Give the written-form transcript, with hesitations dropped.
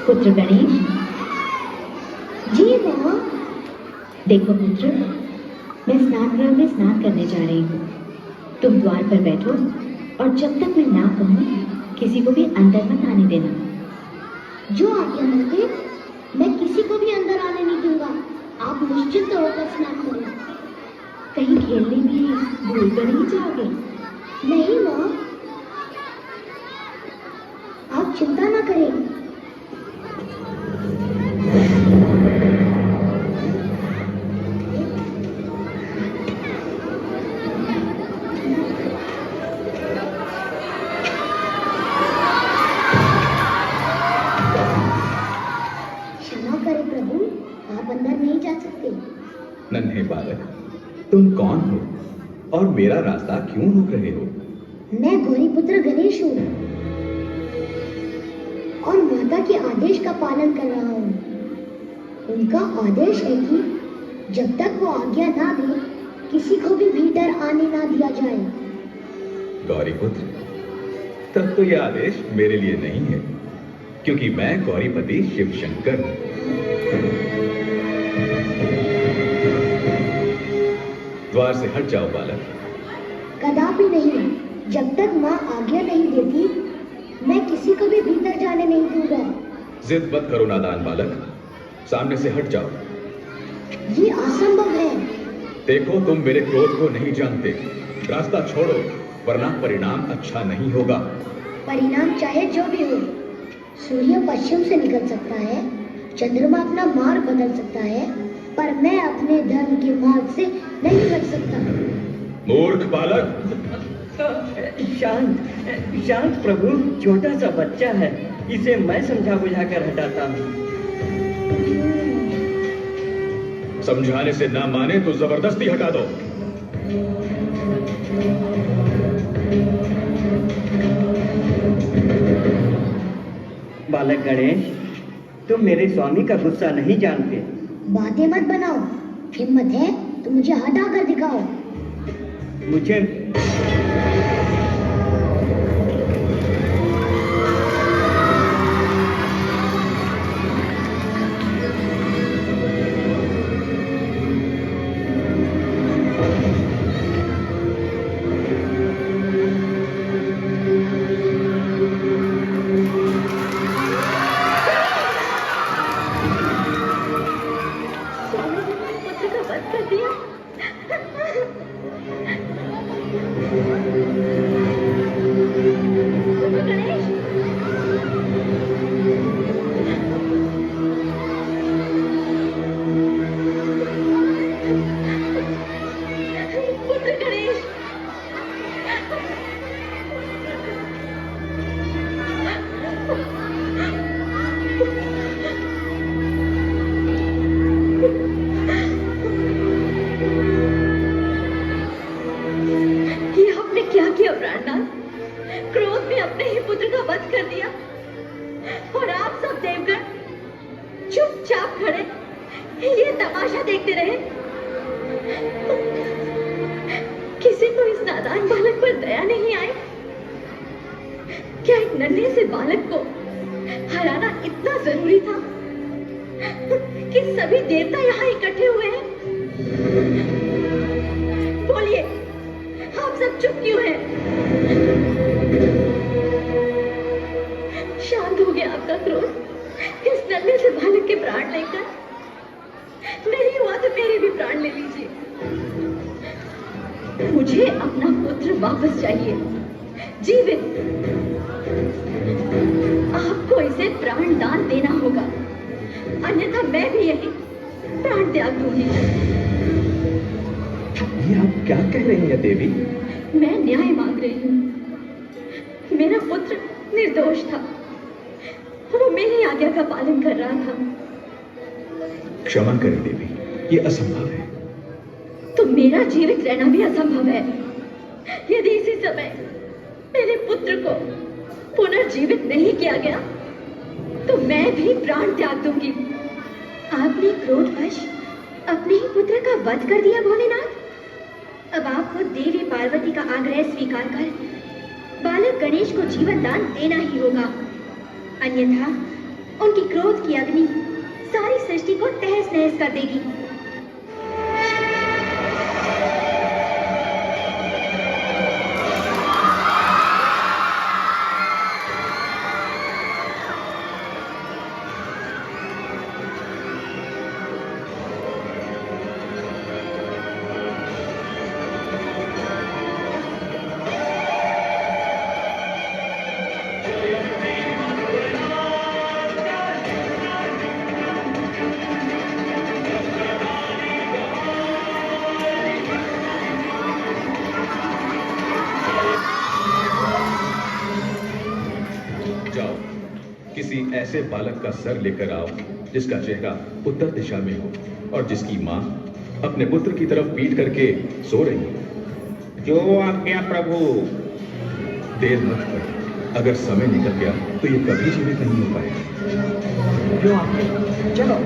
पुत्र गणेश। जी माँ। देखो पुत्र, मैं स्नान गृह में स्नान करने जा रही हूँ। तुम द्वार पर बैठो और जब तक मैं ना कहूँ किसी को भी अंदर मत आने देना। जो आज्ञा माते, मैं किसी को भी अंदर आने नहीं दूंगा। आप निश्चिंत होकर स्नान करें। कहीं खेलने में भूल कर नहीं जाओगे? नहीं माँ, आप चिंता ना करें। क्षमा करें प्रभु, आप अंदर नहीं जा सकते। नन्हे बालक, तुम कौन हो और मेरा रास्ता क्यों रोक रहे हो? मैं गौरीपुत्र गणेश हूँ और माता के आदेश का पालन कर रहा हूँ। उनका आदेश है कि जब तक वो आज्ञा ना दे किसी को भी भीतर आने ना दिया जाए। गौरीपुत्र, तब तो यह आदेश मेरे लिए नहीं है, क्योंकि मैं गौरीपति शिव शंकर हूँ। द्वार से हट जाओ बालक। कदापि नहीं। जब तक माँ आज्ञा नहीं देती मैं किसी को भी भीतर जाने नहीं दूंगा। जिद मत करो नादान बालक, सामने से हट जाओ। ये असंभव है। देखो, तुम मेरे क्रोध को नहीं जानते। रास्ता छोड़ो, वरना परिणाम अच्छा नहीं होगा। परिणाम चाहे जो भी हो, सूर्य पश्चिम से निकल सकता है, चंद्रमा अपना मार्ग बदल सकता है, पर मैं अपने धर्म के मार्ग से नहीं लग सकता। मूर्ख बालक! शांत शांत प्रभु, छोटा सा बच्चा है, इसे मैं समझा बुझा कर हटाता हूँ। समझाने से ना माने तो जबरदस्ती हटा दो। बालक गणेश, तुम मेरे स्वामी का गुस्सा नहीं जानते। बातें मत बनाओ। हिम्मत है तो मुझे हटा कर दिखाओ। मुझे क्षमा करें देवी, ये असंभव है। तो मेरा जीवित रहना भी असंभव है। यदि इसी समय मेरे पुत्र को पुनर्जीवित नहीं किया गया तो मैं भी प्राण त्याग दूंगी। आपने क्रोधवश अपने ही पुत्र का वध कर दिया भोलेनाथ। अब आपको देवी पार्वती का आग्रह स्वीकार कर बालक गणेश को जीवन दान देना ही होगा, अन्यथा उनकी क्रोध की अग्नि सारी सृष्टि को तहस नहस कर देगी। जाओ, किसी ऐसे बालक का सर लेकर आओ जिसका चेहरा उत्तर दिशा में हो और जिसकी मां अपने पुत्र की तरफ पीट करके सो रही हो। जो आज्ञा प्रभु। देर मत कर, अगर समय निकल गया तो ये कभी जीवित नहीं हो पाएगा। जो आज्ञा, चलो।